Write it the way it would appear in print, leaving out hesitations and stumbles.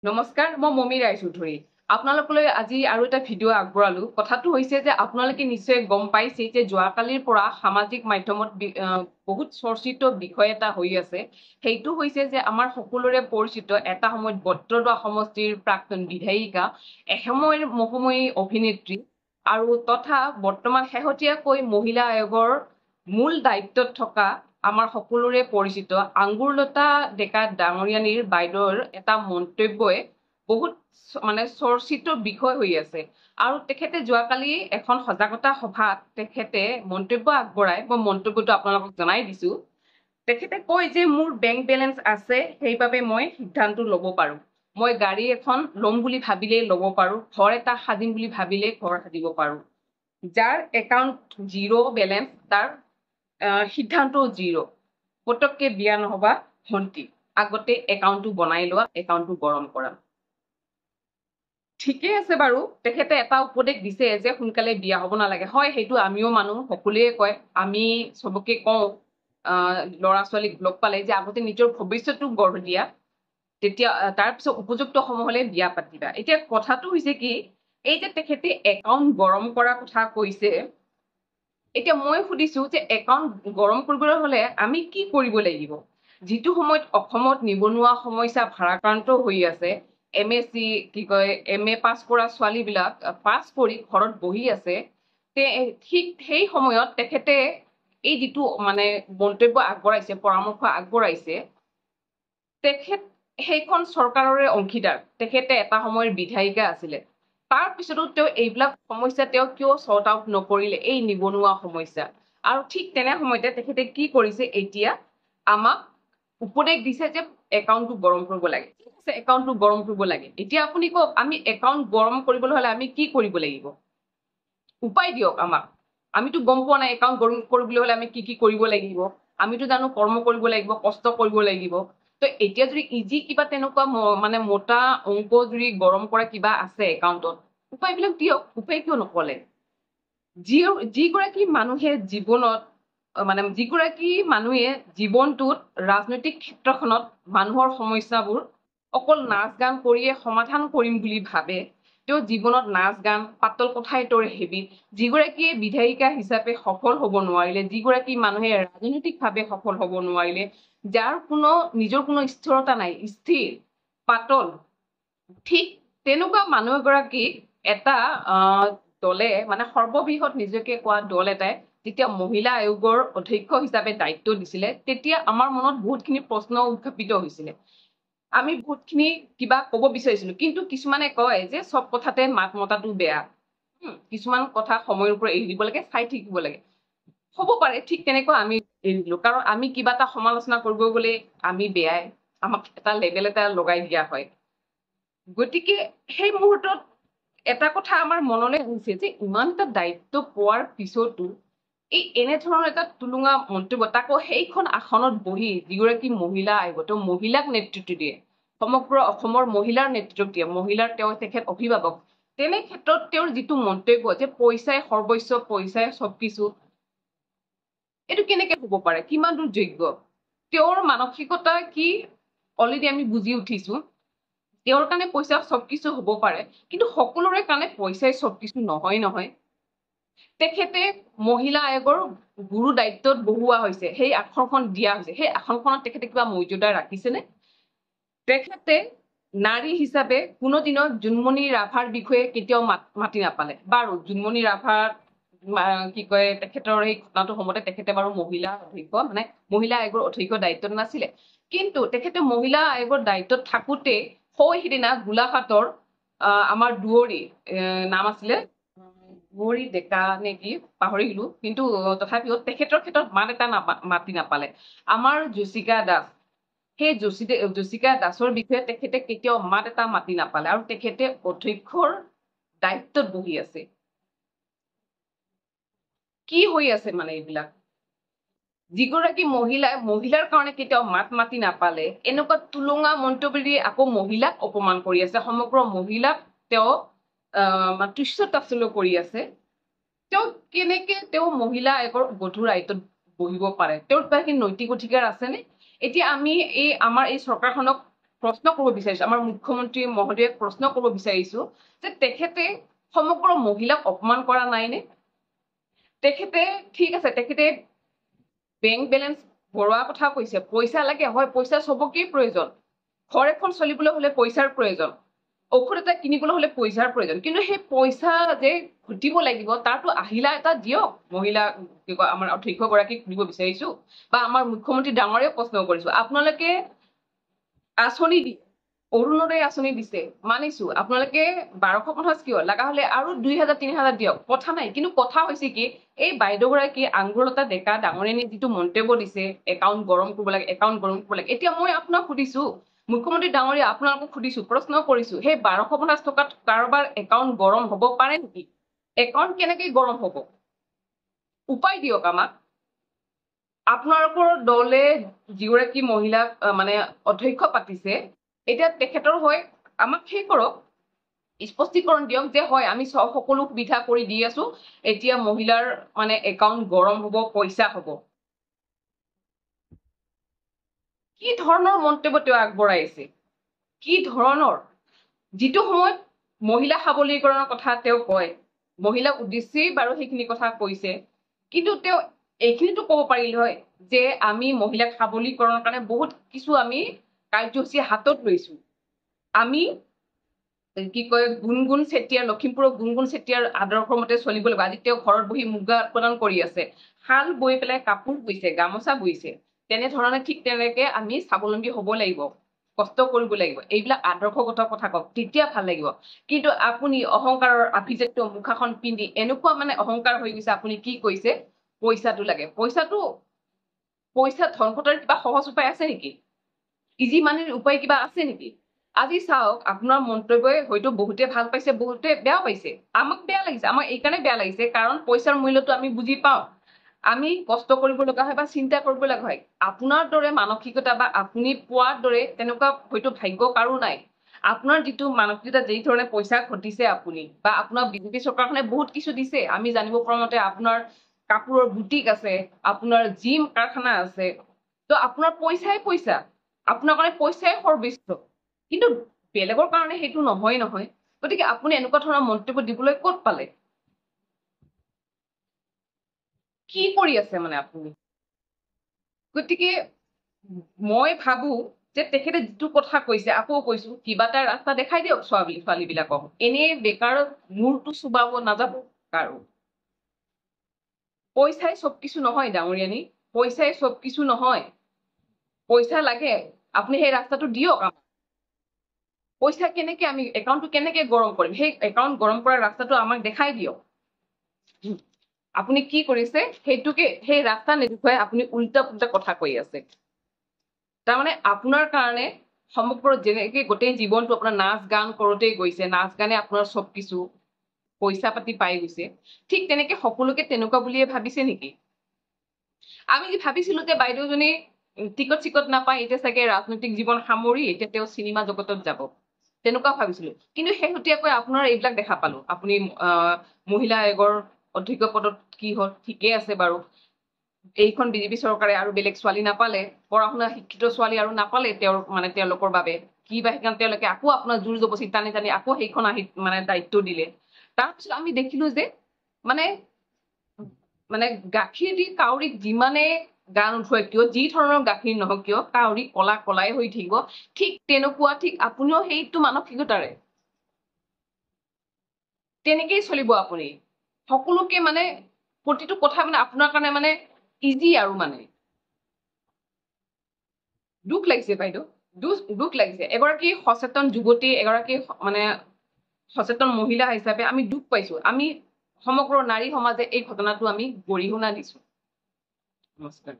নমস্কাৰ, মই মমী ৰায়চৌধুৰী। আপোনালোকলৈ আজি আৰু এটা ভিডিঅ' আগবঢ়ালো। কথাটো হৈছে যে আপোনালোকে নিশ্চয় গম পাইছে যে যোৱাকালিৰ পৰা সামাজিক মাধ্যমত বহুত চৰ্চিত বিষয় এটা হৈ আছে। সেইটো হৈছে যে আমাৰ সকলোৰে পৰিচিত এটা সময়ত বটদ্ৰৱা সমষ্টিৰ প্ৰাক্তন বিধায়িকা, এসময়ৰ মহাময়ী অভিনেত্ৰী আৰু তথা বৰ্তমান শেহতীয়াকৈ মহিলা আয়োগৰ মূল দায়িত্বত থকা আমাৰ সকলোৰে পৰিচিত আঙ্গুৰলতা ডেকা ডাঙৰীয়ানীৰ বাইদেউৰ এটা মন্তব্যই বহুত চৰ্চিত বিষয় হৈ আছে। আৰু তেখেতে যোৱাকালি এখন সজাগতা সভাত তেখেতে মন্তব্য আগবঢ়াই, মই মন্তব্যটো আপোনালোকক জনাই দিছো। তেখেতে কয় যে মোৰ বেংক বেলেঞ্চ আছে, সেইবাবে মই সিদ্ধান্ত ল'ব পাৰো। মই গাড়ী এখন ল'ম বুলি ভাবিলেই ল'ব পাৰো, ঘৰ এটা সাজিম বুলি ভাবিলেই ঘৰ সাজিব পাৰো। যাৰ একাউণ্ট জিৰ' বেলেঞ্চ, তাৰ সিদ্ধান্ত জিৰ'। পটককে বিয়া নহবা ভণ্টি, আগতে একাউণ্টটো বনাই লোৱা, একাউণ্টটো গৰম কৰা। ঠিকেই আছে বাৰু, তেখেতে এটা উপদেশ দিছে যে সোনকালে বিয়া হ'ব নালাগে। হয়, সেইটো আমিও মানো, সকলোৱে কয়। আমি চবকে কওঁ ল'ৰা ছোৱালীক লগ পালে যে আগতে নিজৰ ভৱিষ্যতটো গঢ় দিয়া, তেতিয়া তাৰপিছত উপযুক্ত সময় হলে বিয়া পাতিবা। এতিয়া কথাটো হৈছে কি, এই যে তেখেতে একাউণ্ট গৰম কৰাৰ কথা কৈছে, এতিয়া মই সুধিছো যে একাউণ্ট গৰম কৰিবলৈ হলে আমি কি কৰিব লাগিব? যিটো সময়ত অসমত নিবনুৱা সমস্যা ভাৰাক্ৰান্ত হৈ আছে, MSc MA পাছ কৰা ছোৱালীবিলাক পাছ কৰি ঘৰত বহি আছে, ঠিক সেই সময়ত তেখেতে এই যিটো মন্তব্য আগবঢ়াইছে, পৰামৰ্শ আগবঢ়াইছে, তেখেত সেইখন চৰকাৰৰে অংশীদাৰ। তেখেতে এটা সময়ৰ বিধায়িকা আছিলে। তাৰ পিছতো তেওঁ এইবিলাক সমস্যা তেওঁ কিয় চৰ্ট আউট নকৰিলে, এই নিবনুৱা সমস্যা? আৰু ঠিক তেনে সময়তে তেখেতে কি কৰিছে, এতিয়া আমাক উপদেশ দিছে যে একাউণ্টটো গৰম কৰিব লাগে। ঠিক আছে, একাউণ্টটো গৰম কৰিব লাগে। এতিয়া আপুনি কওক, আমি একাউণ্ট গৰম কৰিবলৈ হলে আমি কি কৰিব লাগিব? উপায় দিয়ক আমাক। আমিতো গম পোৱা নাই একাউণ্ট গৰম কৰিবলৈ হলে আমি কি কি কৰিব লাগিব। আমিতো জানো কৰ্ম কৰিব লাগিব, কষ্ট কৰিব লাগিব। তো এতিয়া যদি ইজি কিবা তেনেকুৱা মোটা অংক যদি গৰম কৰা কিবা আছে একাউণ্টত, উপায়বিলাক দিয়ক। উপায় কিয় নকলে? যিগৰাকী মানুহে যিগৰাকী মানুহে জীৱনটোত ৰাজনৈতিক ক্ষেত্ৰখনত মানুহৰ সমস্যাবোৰ অকল নাচ গান কৰিয়ে সমাধান কৰিম বুলি ভাবে, তেওঁ জীৱনত নাচ গান পাতল কথাই তোৰ হেবিট। যিগৰাকীয়ে বিধায়িকা হিচাপে সফল হ'ব নোৱাৰিলে, যিগৰাকী মানুহে ৰাজনৈতিকভাৱে সফল হ'ব নোৱাৰিলে, যাৰ নিজৰ কোনো স্থিৰতা নাই, স্থিৰ পাতল, ঠিক তেনেকুৱা মানুহ এগৰাকীক এটা দলে সৰ্ববৃহৎ নিজকে কোৱা দল এটাই যেতিয়া মহিলা আয়োগৰ অধ্যক্ষ হিচাপে দায়িত্ব দিছিলে, তেতিয়া আমাৰ মনত বহুতখিনি প্ৰশ্ন উত্থাপিত হৈছিলে। আমি বহুতখিনি কিবা কব বিচাৰিছিলো, কিন্তু কিছুমানে কয় যে চব কথাতে মাত মতাটো বেয়া। কিছুমান কথা সময়ৰ ওপৰত এৰি দিব লাগে, চাই থাকিব লাগে। হ'ব পাৰে, ঠিক তেনেকুৱা আমি এৰি দিলো, কাৰণ আমি কিবা এটা সমালোচনা কৰিব গলে আমি বেয়াই, আমাক এটা লেবেল এটা লগাই দিয়া হয়। গতিকে সেই মুহূৰ্তত এটা কথা আমাৰ মনলৈ আহিছে যে ইমান এটা দায়িত্ব পোৱাৰ পিছতো এই এনেধৰণৰ এটা টুলুঙা মন্তব্য, তাকো সেইখন আসনত বহি যিগৰাকী মহিলা আয়োগ, তেওঁ মহিলাক নেতৃত্ব দিয়ে, সমগ্ৰ অসমৰ মহিলাৰ নেতৃত্ব দিয়ে, মহিলাৰ তেখেত অভিভাৱক। তেনে ক্ষেত্ৰত তেওঁৰ যিটো মন্তব্য যে পইচাই সৰ্বস্ব, পইচাই চবকিছু, এইটো কেনেকে হব পাৰে? কিমান দূৰ যোগ্য? তেওঁৰ মানসিকতা কি অলৰেডি আমি বুজি উঠিছো। তেওঁৰ কাৰণে পইচা চবকিছু হব পাৰে, কিন্তু সকলোৰে কাৰণে পইচাই চবকিছু নহয়। তেখেতে মহিলা আয়োগৰ গুৰু দায়িত্বত বহুওৱা হৈছে, সেই আসনখন দিয়া হৈছে, সেই আসনখনত তেখেতে কিবা মৰ্যাদা ৰাখিছেনে? তেখেতে নাৰী হিচাপে কোনোদিনৰ জোনমণি ৰাভাৰ বিষয়ে কেতিয়াও মাতি নাপালে। বাৰু জোনমণি ৰাভাৰ তেখেতৰ এই ঘটনাটোৰ সময়তে তেখেতে বাৰু মহিলা অধ্যক্ষ মহিলা আয়োগৰ অধ্যক্ষ দায়িত্বত নাছিলে, কিন্তু তেখেতে মহিলা আয়োগৰ দায়িত্বত থাকোতে সিদিনা গোলাঘাটৰ আমাৰ দুৱৰী নাম আছিলে দুৱৰী ডেকা নে কি পাহৰিলো, কিন্তু তথাপিও তেখেতৰ ক্ষেত্ৰত মাত এটা মাতি নাপালে। আমাৰ যশিকা দাস, সেই যশিকা দাসৰ বিষয়ে তেখেতে কেতিয়াও মাত এটা মাতি নাপালে, আৰু তেখেতে অধ্যক্ষৰ দায়িত্বত বহি আছে। কি হৈ আছে এইবিলাক? যিগৰাকী মহিলাৰ কাৰণে কেতিয়াও মাত মাতি নাপালে, এনেকুৱা টুলুঙা মন্তব্য দি আকৌ মহিলাক অপমান কৰি আছে, সমগ্ৰ মহিলাক তেওঁ তুচ্ছ তাচ্ছিল্য কৰি আছে। তেওঁ কেনেকে মহিলা আয়োগৰ গধুৰ দায়িত্বত বহিব পাৰে? তেওঁৰ কিবা নৈতিক অধিকাৰ আছেনে? এতিয়া আমি আমাৰ এই চৰকাৰখনক প্ৰশ্ন কৰিব বিচাৰিছো, আমাৰ মুখ্যমন্ত্ৰী মহোদয়ক প্ৰশ্ন কৰিব বিচাৰিছো যে তেখেতে সমগ্ৰ মহিলাক অপমান কৰা নাইনে? তেখেতে ঠিক আছে, তেখেতে বেংক বেলেঞ্চ ভৰোৱা কথা কৈছে, পইচা লাগে, হয় পইচা চবকেই প্ৰয়োজন, ঘৰ এখন চলিবলৈ হলে পইচাৰ প্ৰয়োজন, ঔষধ এটা কিনিবলৈ হলে পইচাৰ প্ৰয়োজন, কিন্তু সেই পইচা যে ঘটিব লাগিব তাৰতো আহিলা এটা দিয়ক। মহিলা কি কয় আমাৰ অধ্যক্ষ গৰাকীক দিব বিচাৰিছো বা আমাৰ মুখ্যমন্ত্ৰী ডাঙৰেও প্ৰশ্ন কৰিছো, আপোনালোকে আঁচনি দিয়ে, অৰুণোদয় আঁচনি দিছে, মানিছো, আপোনালোকে 1250 কিয় লগা হলে আৰু 2000 3000 দিয়ক, কথা নাই। কিন্তু কথা হৈছে কি, এই বাইদেউগৰাকী আংগুৰলতা ডেকা ডাঙৰীয়ানী যিটো মন্তব্য দিছে, একাউণ্ট গৰম কৰিব লাগে, একাউণ্ট গৰম কৰিব লাগে, এতিয়া মই আপোনাক সুধিছো, মুখ্যমন্ত্ৰী ডাঙৰীয়া আপোনালোকক সুধিছো, প্ৰশ্ন কৰিছো, সেই 1250 টকাত কাৰোবাৰ একাউণ্ট গৰম হব পাৰে নেকি? একাউণ্ট কেনেকে গৰম হব? উপায় দিয়ক আমাক। আপোনালোকৰ দলে যিগৰাকী মহিলাক মানে অধ্যক্ষ পাতিছে, এতিয়া তেখেতৰ হৈ আমাক সেই কৰক, স্পষ্টীকৰণ দিয়ক যে হয় আমি সকলো সুবিধা কৰি দি আছো, এতিয়া মহিলাৰ মানে একাউণ্ট গৰম হব, পইচা হব। কি ধৰণৰ মন্তব্য তেওঁ আগবঢ়াইছে, কি ধৰণৰ? যিটো সময়ত মহিলা সবলীকৰণৰ কথা তেওঁ কয়, মহিলাক উদ্দেশ্যেই বাৰু সেইখিনি কথা কৈছে, কিন্তু তেওঁ এইখিনিতো ক'ব পাৰিলে হয় যে আমি মহিলাক সবলীকৰণৰ কাৰণে বহুত কিছু আমি কাৰ্যসূচী হাতত লৈছো। আমি কি কয় গুণগুণ চেতিয়াৰ, লখিমপুৰৰ গুণগুণ চেতিয়াৰ আদৰ্শ মতে চলিব লাগিব। আজি তেওঁ ঘৰত বহি মুগা উৎপাদন কৰি আছে, শাল বৈ পেলাই কাপোৰ বৈছে, গামোচা বৈছে, তেনেধৰণে ঠিক তেনেকে আমি স্বাৱলম্বী হব লাগিব, কষ্ট কৰিব লাগিব, এইবিলাক আদৰ্শগত কথা কওক, তেতিয়া ভাল লাগিব। কিন্তু আপুনি অহংকাৰৰ আভিজাত্য মুখাখন পিন্ধি এনেকুৱা মানে অহংকাৰ হৈ গৈছে, আপুনি কি কৈছে পইচাটো লাগে, পইচা ধন ঘটাৰ কিবা সহজ উপায় আছে নেকি? ইজি মানিৰ উপায় কিবা আছে নেকি? আজি চাওক, আপোনাৰ মন্তব্যই হয়তো বহুতে ভাল পাইছে, বহুতে বেয়া পাইছে, আমাক বেয়া লাগিছে, আমাক এইকাৰণে বেয়া লাগিছে কাৰণ পইচাৰ মূল্যটো আমি বুজি পাওঁ, আমি কষ্ট কৰিব লগা হয় বা চিন্তা কৰিব লগা হয়। আপোনাৰ দৰে মানসিকতা বা আপুনি পোৱাৰ দৰে তেনেকুৱা হয়তো ভাগ্য কাৰো নাই। আপোনাৰ যিটো মানসিকতা, যি ধৰণে পইচা ঘটিছে আপুনি, বা আপোনাৰ বিজেপি চৰকাৰখনে বহুত কিছু দিছে, আমি জানিব পৰা মতে আপোনাৰ কাপোৰৰ বুটিক আছে, আপোনাৰ জিম কাৰখানা আছে, তো আপোনাৰ পইচাই পইচা, আপোনাৰ কাৰণে পইচাই সৰ্বোচ্চ, কিন্তু বেলেগৰ কাৰণে সেইটো নহয়। গতিকে আপুনি এনেকুৱা ধৰণৰ মন্তব্য দিবলৈ ক'ত পালে? কি কৰি আছে মানে আপুনি? গতিকে মই ভাবো যে তেখেতে যিটো কথা কৈছে, আকৌ কৈছো, কিবা এটা ৰাস্তা দেখাই দিয়ক ছোৱালী বিলাকক, এনেই বেকাৰ মূৰটো চুবাব নাযাব কাৰো। পইচাই চব কিছু নহয় ডাঙৰীয়ানী, পইচাই চব কিছু নহয়। পইচা লাগে, আপুনি সেই ৰাস্তাটো দিয়ক আমাক। পইচা কেনেকে আমি একাউণ্টটো কেনেকে গৰম কৰিম, সেই একাউণ্ট গৰম কৰাৰ ৰাস্তাটো আমাক দেখাই দিয়ক। আপুনি কি কৰিছে সেইটোকে, সেই ৰাস্তা নেদেখুৱাই আপুনি উল্টা পুল্টা কথা কৈ আছে। তাৰমানে আপোনাৰ কাৰণে সমগ্ৰ যেনেকে গোটেই জীৱনটো আপোনাৰ নাচ গান কৰোঁতেই গৈছে, নাচ গানে আপোনাৰ চব কিছু পইচা পাতি পাই গৈছে, ঠিক তেনেকে সকলোকে তেনেকুৱা বুলিয়ে ভাবিছে নেকি? আমি ভাবিছিলো যে বাইদেউজনী টিকট চিকট নাপাই এতিয়া চাগে ৰাজনৈতিক জীৱন সামৰি এতিয়া তেওঁ চিনেমা জগতত যাব, তেনেকুৱা ভাবিছিলো। কিন্তু শেহতীয়াকৈ আপোনাৰ এইবিলাক দেখা পালো, আপুনি মহিলা আয়োগৰ অধ্যক্ষ পদত কি হল, ঠিকে আছে বাৰু, এইখন বিজেপি চৰকাৰে আৰু বেলেগ ছোৱালী নাপালে, পঢ়া শুনা শিক্ষিত ছোৱালী আৰু নাপালে তেওঁলোকৰ বাবে, কি বা সেইকাৰণে তেওঁলোকে আকৌ আপোনাৰ জোৰ জবৰদস্তি টানি আকৌ সেইখন মানে দায়িত্ব দিলে। তাৰপিছত আমি দেখিলো যে মানে গাখীৰ দি কাউৰীক যিমানে গান উঠোৱাই কিয়, যি ধৰণৰ গাখীৰ নহওক কিয়, কাউৰী কলাই হৈ থাকিব, ঠিক তেনেকুৱা, ঠিক আপুনিও সেইটো মানসিকতাৰে তেনেকেই চলিব আপুনি। সকলোকে মানে প্ৰতিটো কথা মানে আপোনাৰ কাৰণে মানে ইজি আৰু মানে। দুখ লাগিছে বাইদেউ, দুখ লাগিছে। এগৰাকী সচেতন যুৱতী, এগৰাকী মানে সচেতন মহিলা হিচাপে আমি দুখ পাইছো। আমি সমগ্ৰ নাৰী সমাজে এই ঘটনাটো আমি গৰিহণা দিছো। নমস্কাৰ।